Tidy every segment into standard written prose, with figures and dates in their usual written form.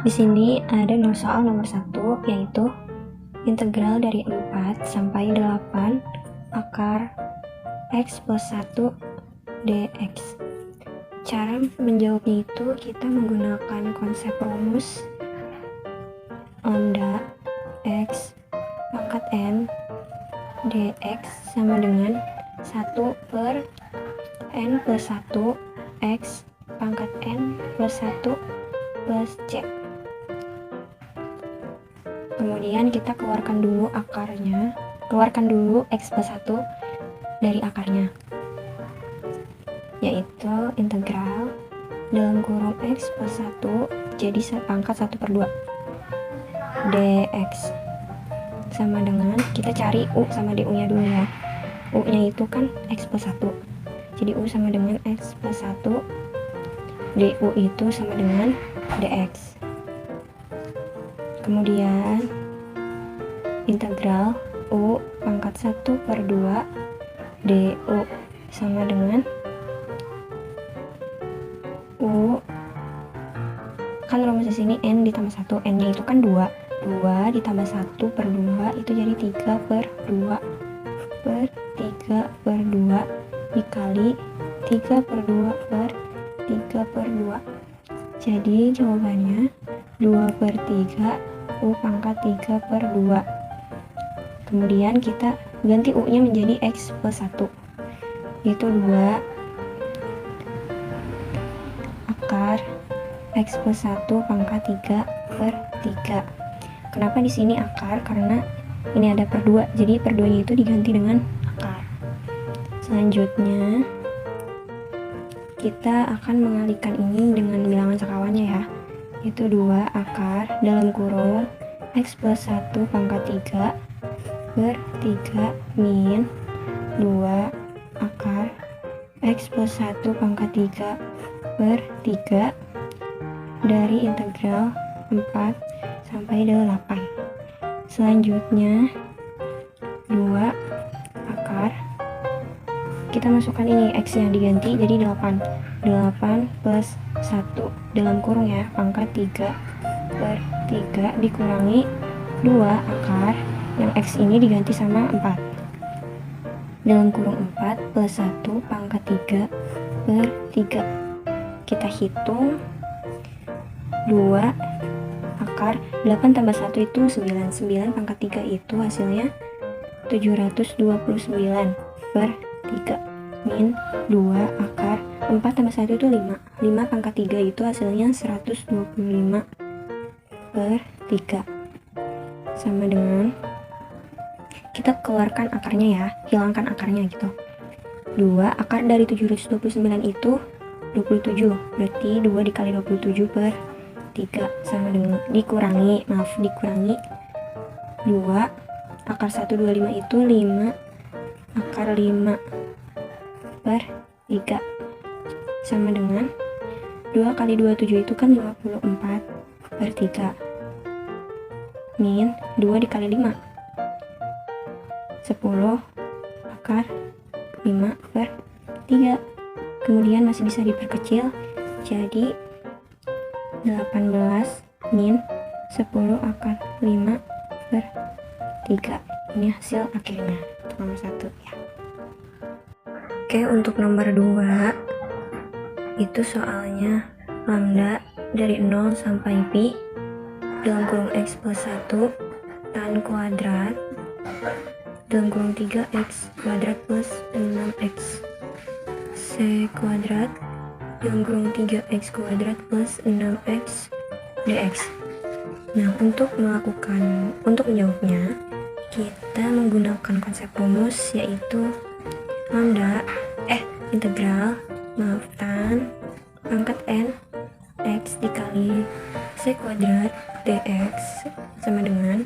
Di sini ada soal nomor 1, yaitu integral dari 4 sampai 8 akar x plus 1 dx. Cara menjawabnya itu kita menggunakan konsep rumus lambda x pangkat n dx sama dengan 1 per n plus 1 x pangkat n plus 1 plus c. Kemudian kita keluarkan dulu akarnya, keluarkan dulu x plus 1 dari akarnya, yaitu integral dalam kurung x plus 1 jadi pangkat 1 per 2 dx sama dengan, kita cari u sama du nya dulu ya. U nya itu kan x plus 1, jadi u sama dengan x plus 1, du itu sama dengan dx. Kemudian integral u pangkat 1 per 2 du sama dengan u, kan rumus di sini n ditambah 1, n nya itu kan 2 ditambah 1 per 2 itu jadi 3 per 2 per 3 per 2 dikali 3 per 2 per 3 per 2. Jadi jawabannya 2 per 3 u pangkat 3 per 2. Kemudian kita ganti u nya menjadi x plus 1, yaitu 2 akar x plus 1 pangkat 3 per 3. Kenapa di sini akar? Karena ini ada per 2, jadi per 2 nya itu diganti dengan akar. Selanjutnya kita akan mengalihkan ini dengan bilangan sekawannya ya, yaitu 2 akar dalam kurung x plus 1 pangkat 3 per 3 min 2 akar x plus 1 pangkat 3 per 3 dari integral 4 sampai 8. Selanjutnya 2 akar, kita masukkan ini x yang diganti jadi 8 plus 1 dalam kurung ya, pangkat 3 per 3 dikurangi 2 akar yang x ini diganti sama 4 dalam kurung 4 plus 1 pangkat 3 per 3. Kita hitung 2 akar 8 tambah 1 itu 9 pangkat 3 itu hasilnya 729 per 3 min 2 akar 4 tambah 1 itu 5 pangkat 3 itu hasilnya 125 per 3 sama dengan, kita keluarkan akarnya ya, hilangkan akarnya gitu. 2 akar dari 729 itu 27, berarti 2 dikali 27 per 3 sama dengan dikurangi 2 akar 125 itu 5 akar 5 per 3 sama dengan 2 kali 27 itu kan 54 per 3 min 2 dikali 5 10 akar 5 per 3. Kemudian masih bisa diperkecil jadi 18 min 10 akar 5 per 3. Ini hasil akhirnya untuk nomor 1 ya. Oke, untuk nomor 2 itu soalnya lambda dari 0 sampai pi dalam kurung x plus 1 tan kuadrat dalam kurung 3x kuadrat plus 6x c kuadrat dalam kurung 3x kuadrat plus 6x dx. Nah, untuk menjawabnya kita menggunakan konsep rumus yaitu integral tan pangkat n x dikali c kuadrat dx sama dengan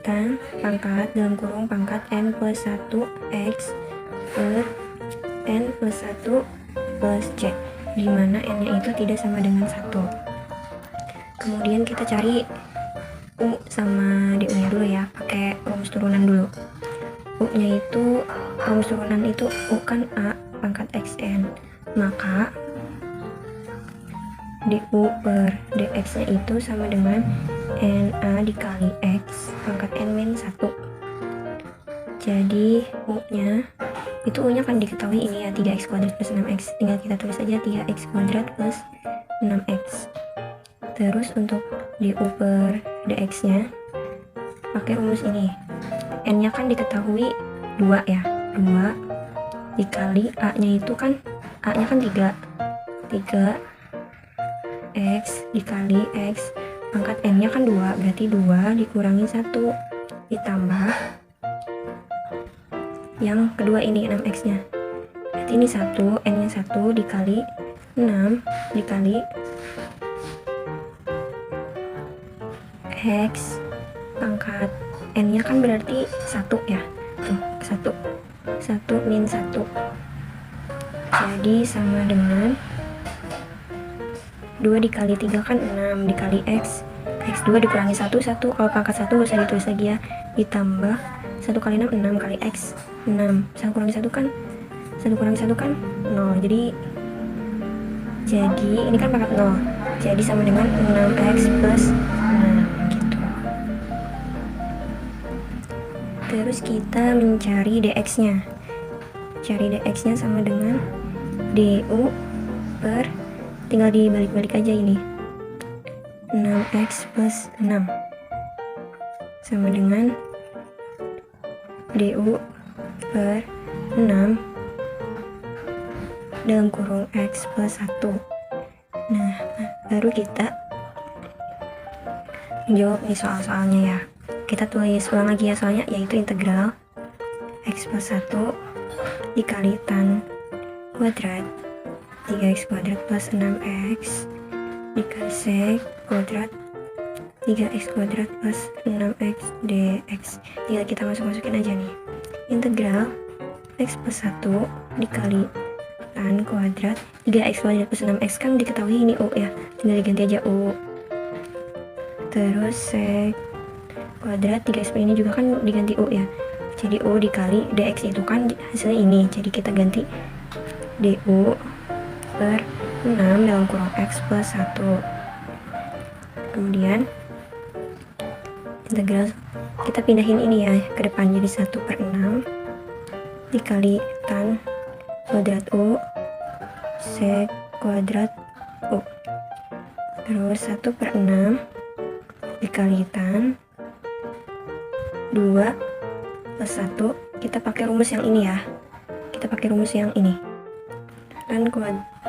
tan pangkat dalam kurung pangkat n plus 1 x per n plus 1 plus c, di mana n nya itu tidak sama dengan 1. Kemudian kita cari u sama du nya dulu ya, pakai rumus turunan dulu. U nya itu, rumus turunan itu u kan a pangkat xn, maka du per dx nya itu sama dengan na dikali x pangkat n min 1. Jadi u-nya itu u-nya kan diketahui ini ya 3x kuadrat plus 6x, tinggal kita tulis aja 3x kuadrat plus 6x. Terus untuk du per dx nya pakai rumus ini, n nya kan diketahui 2 ya, 2 dikali a nya itu kan, a nya kan 3 x dikali x pangkat n nya kan 2, berarti 2 dikurangi 1 ditambah yang kedua ini 6x nya, berarti ini 1, n nya 1 dikali 6 dikali x pangkat n nya kan berarti 1 ya, tuh 1 min 1, jadi sama dengan 2 dikali 3 kan 6 dikali x 2 dikurangi 1, kalau pangkat 1 gak usah ditulis lagi ya, ditambah 1 kali 6, 6 kali x 6, 1 kurangi 1 kan 0, jadi ini kan pangkat 0, jadi sama dengan 6x plus 6 gitu. Terus kita mencari dx nya, sama dengan du per, tinggal dibalik-balik aja ini, 6x plus 6 sama dengan du per 6 dalam kurung x plus 1. Nah, baru kita menjawab nih soal-soalnya ya. Kita tulis ulang lagi ya soalnya, yaitu integral x plus 1 dikali tan kuadrat 3x kuadrat plus 6x dikali sek kuadrat 3x kuadrat plus 6x dx. Tinggal kita masukin aja nih, integral x plus 1 dikali tan kuadrat 3x kuadrat plus 6x kan diketahui ini u ya, tinggal diganti aja u, terus sek kuadrat 3x ini juga kan diganti u ya, jadi u dikali dx itu kan hasilnya ini, jadi kita ganti du per 6 dalam kurung x plus 1. Kemudian integral kita pindahin ini ya ke depan, jadi 1 per 6 dikali tan kuadrat u sek kuadrat u, terus 1 per 6 dikali tan 2 plus 1, kita pakai rumus yang ini ya,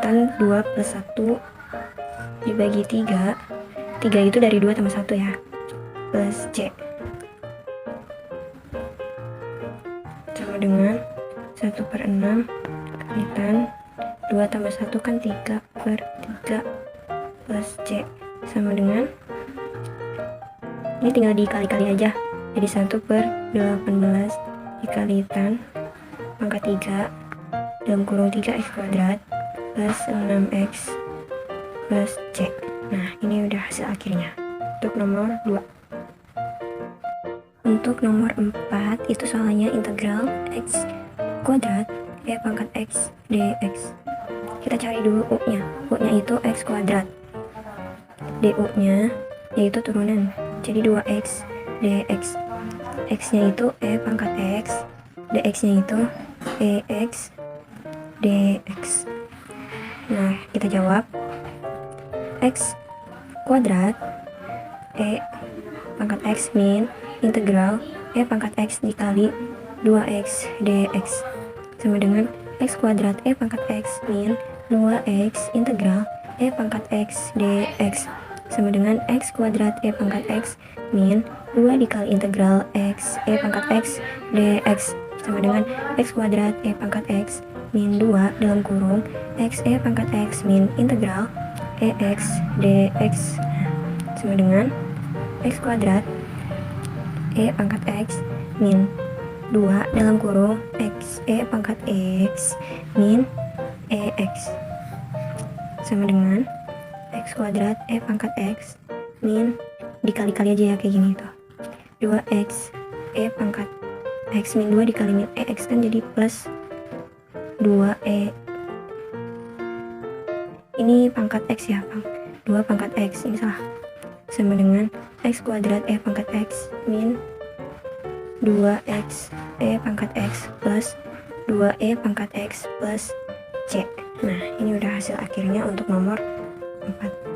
tan 2 plus 1 dibagi 3 itu dari 2 tambah 1 ya, plus c sama dengan 1 per 6 kali tan 2 tambah 1 kan 3 per 3 plus c sama dengan, ini tinggal dikali-kali aja, jadi 1 per 18 dikali tan pangkat 3 dalam kurung 3x kuadrat plus 6x plus c. Nah, ini udah hasil akhirnya untuk nomor 2. Untuk nomor 4 itu soalnya integral x kuadrat e pangkat x dx. Kita cari dulu u-nya. U-nya itu x kuadrat. Du-nya yaitu turunan. Jadi 2x dx. X-nya itu e pangkat x, dx-nya itu ex dx. Nah, kita jawab x kuadrat e pangkat x min integral e pangkat x dikali 2x dx sama dengan x kuadrat e pangkat x min 2x integral e pangkat x dx sama dengan x kuadrat e pangkat x min 2 dikali integral x e pangkat x dx sama dengan x kuadrat e pangkat x min 2 dalam kurung x e pangkat x min integral ex dx sama dengan x kuadrat e pangkat x min 2 dalam kurung x e pangkat x min ex sama dengan x kuadrat e pangkat x min dikali-kali aja ya kayak gini tuh, 2x e pangkat x min 2 dikali min ex kan jadi plus 2e, ini pangkat x ya, 2 pangkat X. Ini salah. Sama dengan X kuadrat E pangkat X min 2X E pangkat X plus 2E pangkat X plus C. Nah, ini udah hasil akhirnya untuk nomor 4.